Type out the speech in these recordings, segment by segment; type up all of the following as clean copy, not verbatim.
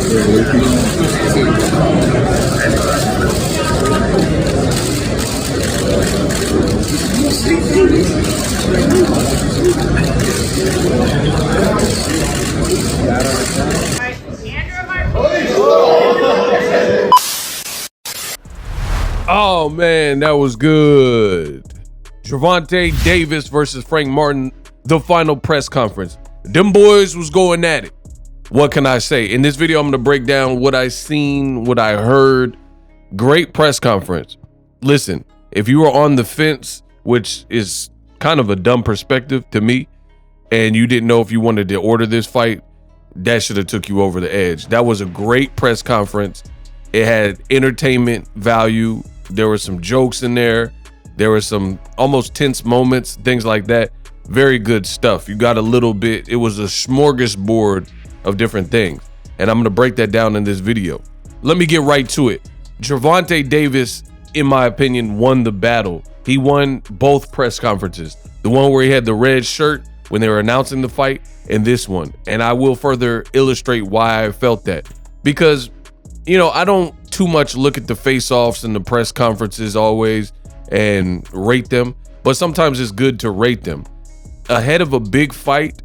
Oh man, that was good. Gervonta Davis versus Frank Martin, the final press conference. Them boys was going at it. What can I say? In this video, I'm going to break down what I seen, what I heard. Great press conference. Listen, if you were on the fence, which is kind of a dumb perspective to me, and you didn't know if you wanted to order this fight, that should have took you over the edge. That was a great press conference. It had entertainment value. There were some jokes in there. There were some almost tense moments, things like that. Very good stuff. You got a little bit, it was a smorgasbord of different things. And I'm gonna break that down in this video. Let me get right to it. Gervonta Davis, in my opinion, won the battle. He won both press conferences. The one where he had the red shirt when they were announcing the fight, and this one. And I will further illustrate why I felt that. Because, you know, I don't too much look at the face-offs and the press conferences always and rate them, but sometimes it's good to rate them. Ahead of a big fight,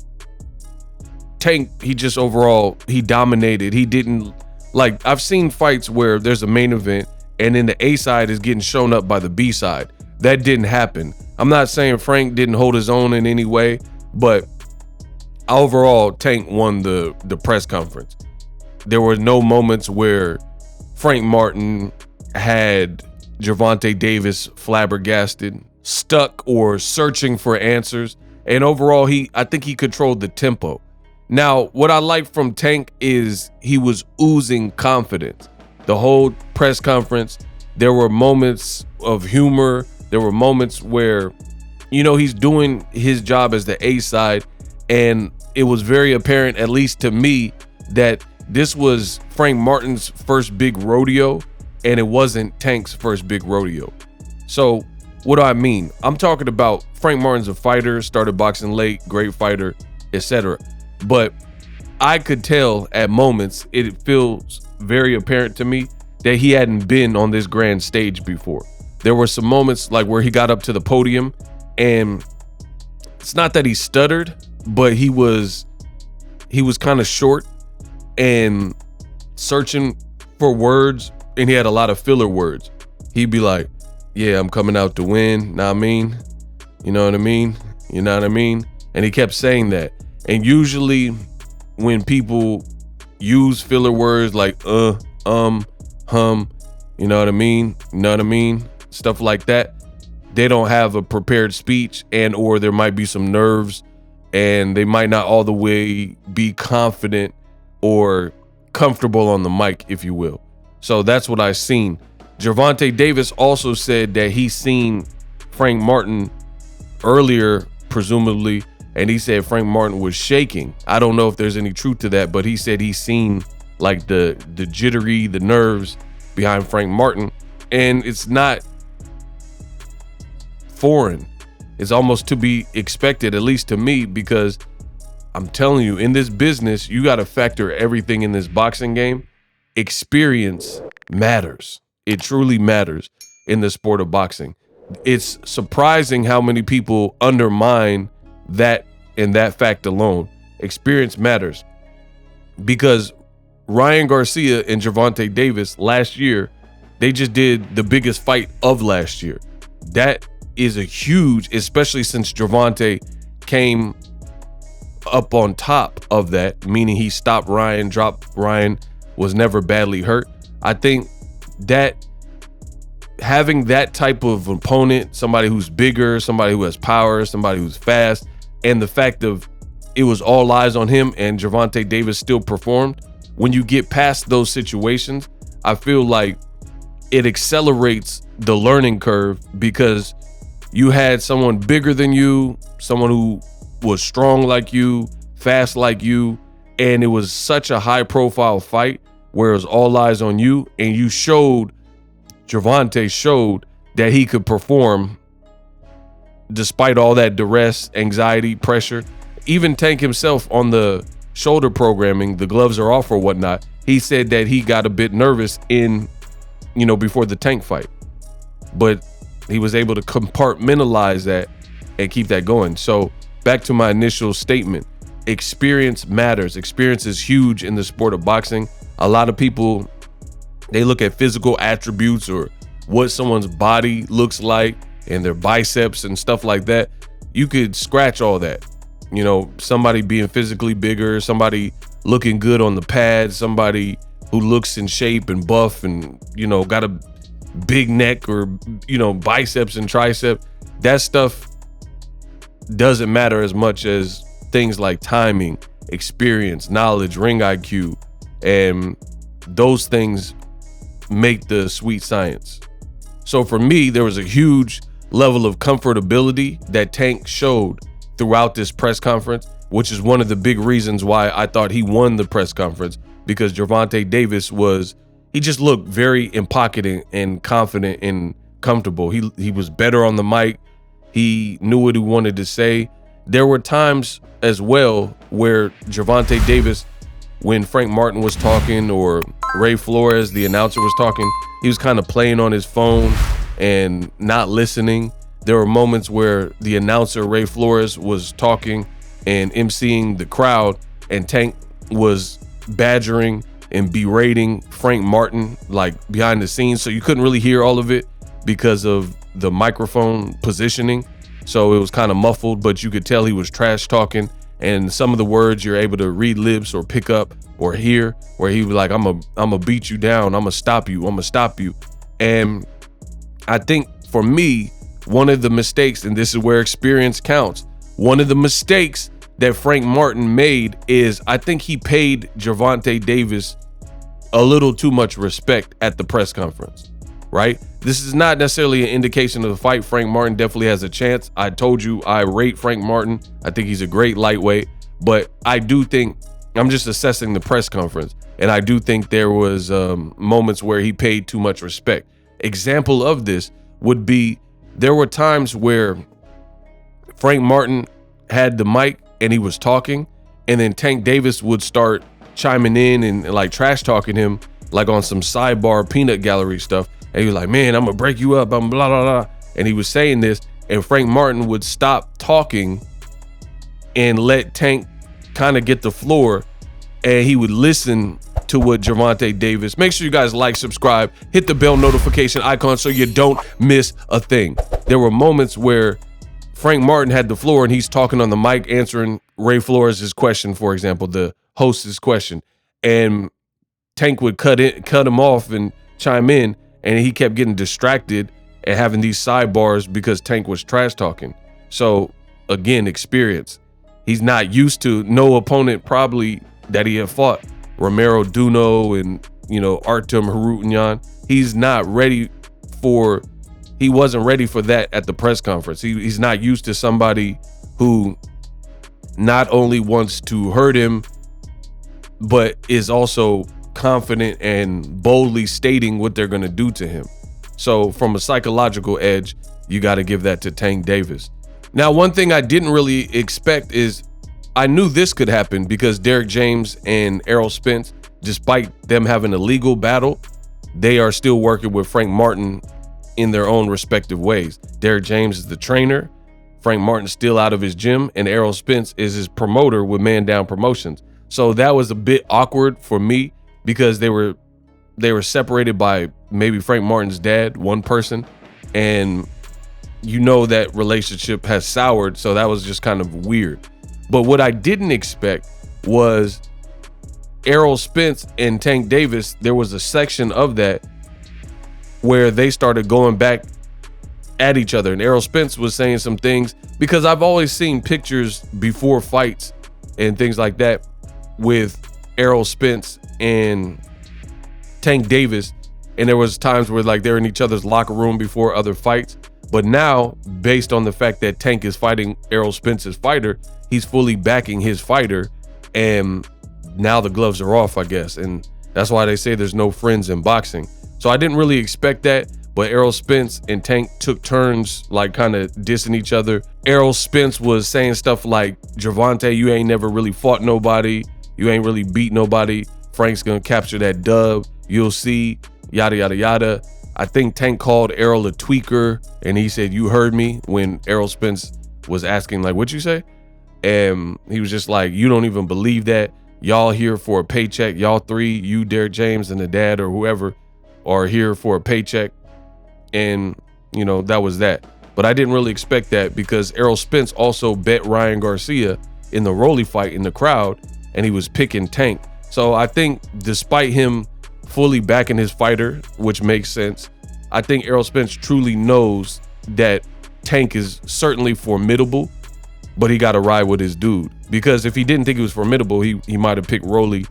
Tank, he just overall, he dominated. He didn't, like, I've seen fights where there's a main event and then the A side is getting shown up by the B side. That didn't happen. I'm not saying Frank didn't hold his own in any way, but overall, Tank won the press conference. There were no moments where Frank Martin had Gervonta Davis flabbergasted, stuck, or searching for answers. And overall, I think he controlled the tempo. Now, what I like from Tank is he was oozing confidence. The whole press conference, there were moments of humor. There were moments where, you know, he's doing his job as the A side. And it was very apparent, at least to me, that this was Frank Martin's first big rodeo, and it wasn't Tank's first big rodeo. So what do I mean? I'm talking about Frank Martin's a fighter, started boxing late, great fighter, etc. But I could tell at moments, it feels very apparent to me that he hadn't been on this grand stage before. There were some moments like where he got up to the podium, and it's not that he stuttered, but he was kind of short and searching for words, and he had a lot of filler words. He'd be like, yeah, I'm coming out to win, know what I mean? You know what I mean? You know what I mean? And he kept saying that. And usually when people use filler words like hum, you know what I mean? You know what I mean? Stuff like that, they don't have a prepared speech, and or there might be some nerves, and they might not all the way be confident or comfortable on the mic, if you will. So that's what I seen. Gervonta Davis also said that he seen Frank Martin earlier, presumably, and he said Frank Martin was shaking. I don't know if there's any truth to that, but he said he seen like the jittery, the nerves behind Frank Martin, and it's not foreign. It's almost to be expected, at least to me, because I'm telling you, in this business, you got to factor everything in this boxing game. Experience matters. It truly matters in the sport of boxing. It's surprising how many people undermine that and that fact alone. Experience matters, because Ryan Garcia and Gervonta Davis last year, they just did the biggest fight of last year. That is a huge, especially since Gervonta came up on top of that, meaning he stopped Ryan, dropped Ryan, was never badly hurt. I think that having that type of opponent, somebody who's bigger, somebody who has power, somebody who's fast, and the fact of it was all eyes on him and Gervonta Davis still performed, when you get past those situations, I feel like it accelerates the learning curve, because you had someone bigger than you, someone who was strong like you, fast like you, and it was such a high profile fight where it was all eyes on you, and you showed, Gervonta showed that he could perform despite all that duress, anxiety, pressure. Even Tank himself on the shoulder programming, the gloves are off or whatnot, he said that he got a bit nervous before the Tank fight, but he was able to compartmentalize that and keep that going. So back to my initial statement, experience matters. Experience is huge in the sport of boxing. A lot of people, they look at physical attributes or what someone's body looks like and their biceps and stuff like that. You could scratch all that. Somebody being physically bigger, somebody looking good on the pad, somebody who looks in shape and buff and, got a big neck or, biceps and tricep. That stuff doesn't matter as much as things like timing, experience, knowledge, ring IQ, and those things make the sweet science. So for me, there was a huge level of comfortability that Tank showed throughout this press conference, which is one of the big reasons why I thought he won the press conference, because Gervonta Davis he just looked very in pocket and confident and comfortable. He was better on the mic. He knew what he wanted to say. There were times as well where Gervonta Davis, when Frank Martin was talking or Ray Flores, the announcer, was talking, he was kind of playing on his phone and not listening. There were moments where the announcer, Ray Flores, was talking and emceeing the crowd, and Tank was badgering and berating Frank Martin like behind the scenes. So you couldn't really hear all of it because of the microphone positioning. So it was kind of muffled, but you could tell he was trash talking. And some of the words you're able to read lips or pick up or hear, where he was like, I'm gonna beat you down. I'm gonna stop you. And I think for me, one of the mistakes, and this is where experience counts, one of the mistakes that Frank Martin made is I think he paid Gervonta Davis a little too much respect at the press conference, right? This is not necessarily an indication of the fight. Frank Martin definitely has a chance. I told you I rate Frank Martin. I think he's a great lightweight, but I do think, I'm just assessing the press conference, and I do think there was moments where he paid too much respect. Example of this would be, there were times where Frank Martin had the mic and he was talking, and then Tank Davis would start chiming in and like trash talking him, like on some sidebar peanut gallery stuff. And he was like, man, I'm gonna break you up, I'm blah, blah, blah. And he was saying this, and Frank Martin would stop talking and let Tank kind of get the floor, and he would listen to what Gervonta Davis. Make sure you guys like, subscribe, hit the bell notification icon so you don't miss a thing. There were moments where Frank Martin had the floor and he's talking on the mic, answering Ray Flores' question, for example, the host's question, and Tank would cut him off and chime in, and he kept getting distracted and having these sidebars because Tank was trash talking. So again, experience. He's not used to, no opponent probably that he had fought, Romero Duno and Artem Harutyunyan, he's not ready for, he wasn't ready for that at the press conference. He's not used to somebody who not only wants to hurt him, but is also confident and boldly stating what they're going to do to him. So from a psychological edge, you got to give that to Tank Davis. Now, one thing I didn't really expect is, I knew this could happen because Derek James and Errol Spence, despite them having a legal battle, they are still working with Frank Martin in their own respective ways. Derek James is the trainer, Frank Martin's still out of his gym, and Errol Spence is his promoter with Man Down Promotions. So that was a bit awkward for me because they were separated by maybe Frank Martin's dad, one person, and that relationship has soured, so that was just kind of weird. But what I didn't expect was Errol Spence and Tank Davis. There was a section of that where they started going back at each other, and Errol Spence was saying some things, because I've always seen pictures before fights and things like that with Errol Spence and Tank Davis, and there was times where like they're in each other's locker room before other fights. But now, based on the fact that Tank is fighting Errol Spence's fighter, he's fully backing his fighter, and now the gloves are off, I guess. And that's why they say there's no friends in boxing. So I didn't really expect that, but Errol Spence and Tank took turns like kind of dissing each other. Errol Spence was saying stuff like, Gervonta, you ain't never really fought nobody. You ain't really beat nobody. Frank's gonna capture that dub. You'll see, yada, yada, yada. I think Tank called Errol a tweaker, and he said, "You heard me," when Errol Spence was asking, like, "What'd you say?" And he was just like, "You don't even believe that. Y'all here for a paycheck. Y'all three, you, Derek James, and the dad or whoever, are here for a paycheck." And, you know, that was that. But I didn't really expect that, because Errol Spence also bet Ryan Garcia in the Rolly fight in the crowd, and he was picking Tank. So I think despite him fully backing his fighter, which makes sense, I think Errol Spence truly knows that Tank is certainly formidable, but he got to ride with his dude. Because if he didn't think he was formidable, he might have picked Rolly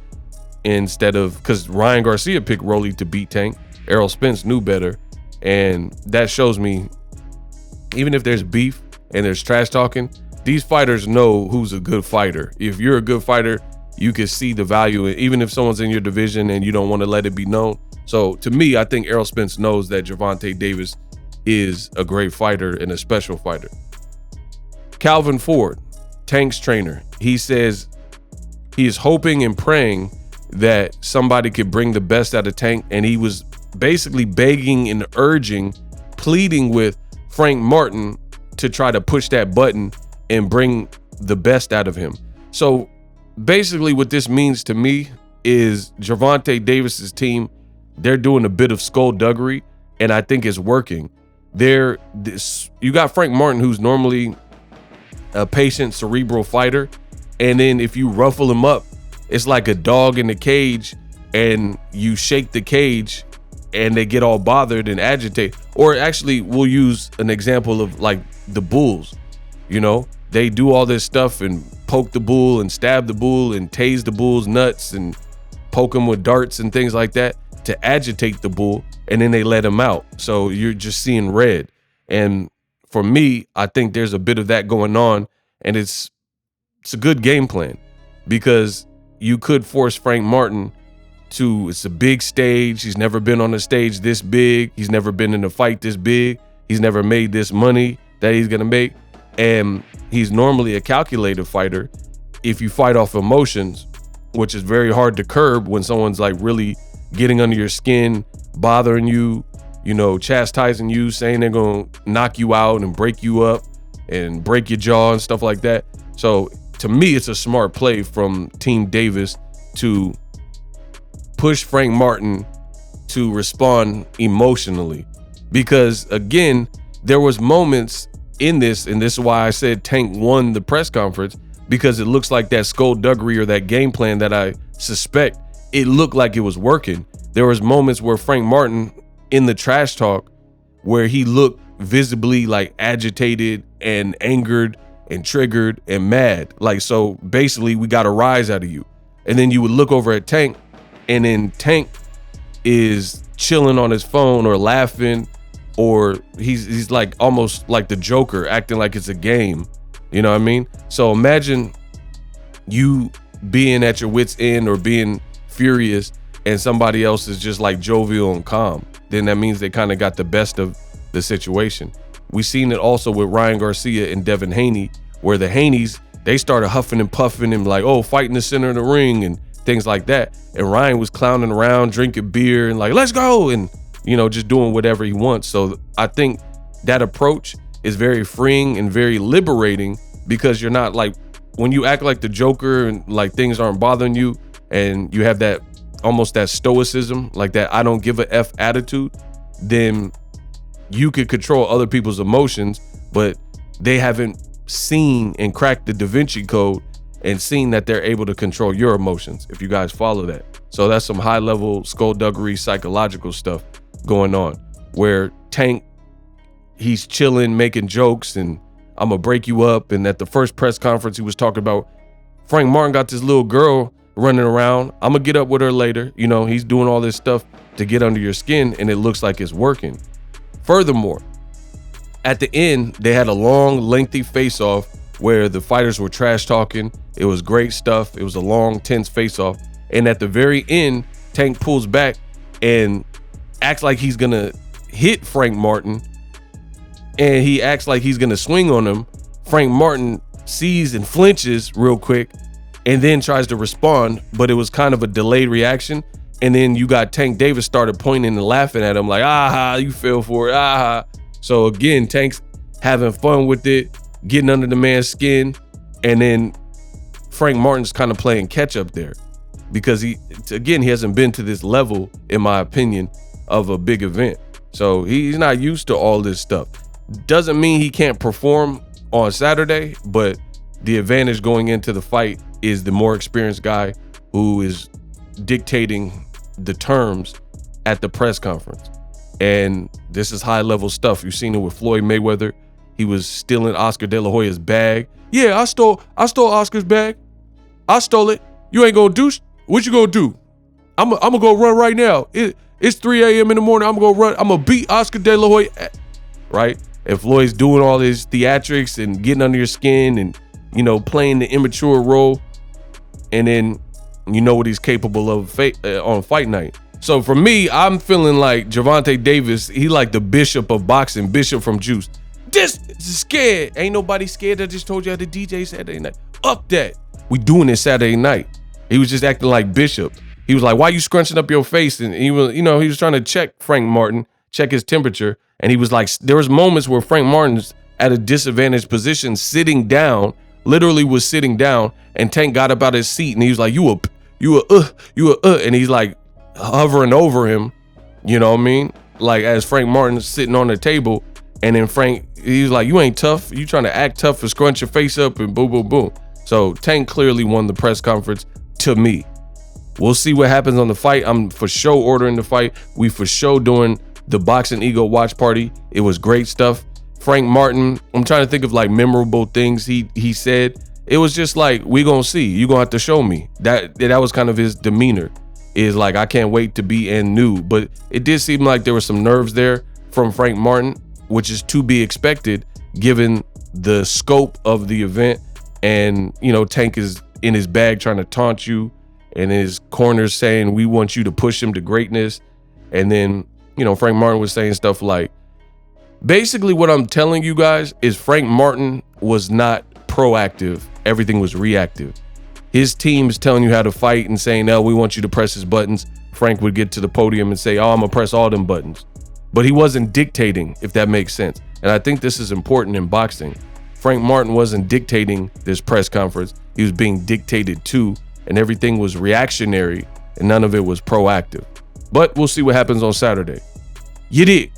instead of, because Ryan Garcia picked Rolly to beat Tank. Errol Spence knew better. And that shows me, even if there's beef and there's trash talking, these fighters know who's a good fighter. If you're a good fighter, you can see the value, even if someone's in your division and you don't want to let it be known. So to me, I think Errol Spence knows that Gervonta Davis is a great fighter and a special fighter. Calvin Ford, Tank's trainer, he says he is hoping and praying that somebody could bring the best out of Tank, and he was basically begging and urging, pleading with Frank Martin to try to push that button and bring the best out of him. So basically what this means to me is Gervonta Davis's team, they're doing a bit of skullduggery, and I think it's working. You got Frank Martin, who's normally a patient, cerebral fighter, and then if you ruffle him up, it's like a dog in the cage, and you shake the cage and they get all bothered and agitate. Or actually, we'll use an example of like the bulls. You know, they do all this stuff and poke the bull and stab the bull and tase the bull's nuts and poke him with darts and things like that to agitate the bull, and then they let him out. So you're just seeing red. And for me, I think there's a bit of that going on, and it's a good game plan, because you could force Frank Martin to, it's a big stage. He's never been on a stage this big. He's never been in a fight this big. He's never made this money that he's gonna make. And he's normally a calculated fighter. If you fight off emotions, which is very hard to curb when someone's like really getting under your skin, bothering you, you know, chastising you, saying they're gonna knock you out and break you up and break your jaw and stuff like that. So to me, it's a smart play from Team Davis to push Frank Martin to respond emotionally, because again, there was moments in this, and this is why I said Tank won the press conference, because it looks like that skullduggery or that game plan that I suspect, it looked like it was working. There was moments where Frank Martin in the trash talk where he looked visibly like agitated and angered and triggered and mad. Like, so basically we got a rise out of you. And then you would look over at Tank, and then Tank is chilling on his phone or laughing, or he's like almost like the Joker, acting like it's a game. You know what I mean? So imagine you being at your wit's end or being furious, and somebody else is just like jovial and calm. Then that means they kind of got the best of the situation. We seen it also with Ryan Garcia and Devin Haney, where the Haneys, they started huffing and puffing and like, oh, fight in the center of the ring and things like that. And Ryan was clowning around, drinking beer and like, let's go, and you know, just doing whatever he wants. So I think that approach is very freeing and very liberating, because you're not like, when you act like the Joker and like things aren't bothering you, and you have that almost that stoicism, like that I don't give a F attitude, then you could control other people's emotions, but they haven't seen and cracked the Da Vinci Code and seen that they're able to control your emotions, if you guys follow that. So that's some high level skullduggery, psychological stuff going on, where Tank, he's chilling, making jokes, and I'm gonna break you up. And at the first press conference, he was talking about Frank Martin got this little girl running around. I'm gonna get up with her later. You know, he's doing all this stuff to get under your skin, and it looks like it's working. Furthermore, at the end, they had a long, lengthy face-off where the fighters were trash talking. It was great stuff. It was a long, tense face-off. And at the very end, Tank pulls back and acts like he's gonna hit Frank Martin, and he acts like he's gonna swing on him. Frank Martin sees and flinches real quick, and then tries to respond, but it was kind of a delayed reaction. And then you got Tank Davis started pointing and laughing at him like, aha, you fell for it, aha. So again, Tank's having fun with it, getting under the man's skin. And then Frank Martin's kind of playing catch up there because he hasn't been to this level, in my opinion, of a big event. So he's not used to all this stuff. Doesn't mean he can't perform on Saturday, but the advantage going into the fight is the more experienced guy who is dictating the terms at the press conference. And this is high level stuff. You've seen it with Floyd Mayweather. He was stealing Oscar De La Hoya's bag. Yeah, I stole Oscar's bag. I stole it. You ain't gonna do what you gonna do? I'm gonna go run right now. It's 3 a.m. in the morning. I'm gonna go run. I'm gonna beat Oscar De La Hoya. Right? And Floyd's doing all his theatrics and getting under your skin and, you know, playing the immature role. And then you know what he's capable of on fight night. So for me, I'm feeling like Gervonta Davis, he like the Bishop of boxing, Bishop from Juice. Just scared. Ain't nobody scared. I just told you how the DJ Saturday night. Up that. We doing it Saturday night. He was just acting like Bishop. He was like, why you scrunching up your face? And he was, you know, he was trying to check Frank Martin, check his temperature. And he was like, there was moments where Frank Martin's at a disadvantaged position, sitting down, literally was sitting down, and Tank got up out of his seat and he was like, you and he's like hovering over him, you know what I mean? Like as Frank Martin's sitting on the table, and then Frank, he's like, you ain't tough. You trying to act tough and scrunch your face up and boom, boom, boom. So Tank clearly won the press conference to me. We'll see what happens on the fight. I'm for sure ordering the fight. We for sure doing the Boxingego watch party. It was great stuff. Frank Martin, I'm trying to think of like memorable things he said. It was just like, we gonna see. You gonna have to show me. That was kind of his demeanor. Is like, I can't wait to be and new. But it did seem like there were some nerves there from Frank Martin, which is to be expected given the scope of the event. And, you know, Tank is in his bag trying to taunt you, and his corners saying, we want you to push him to greatness. And then, you know, Frank Martin was saying stuff like, basically what I'm telling you guys is Frank Martin was not proactive. Everything was reactive. His team's telling you how to fight and saying, no, we want you to press his buttons. Frank would get to the podium and say, oh, I'm gonna press all them buttons. But he wasn't dictating, if that makes sense. And I think this is important in boxing. Frank Martin wasn't dictating this press conference. He was being dictated to, and everything was reactionary and none of it was proactive. But we'll see what happens on Saturday. You dig?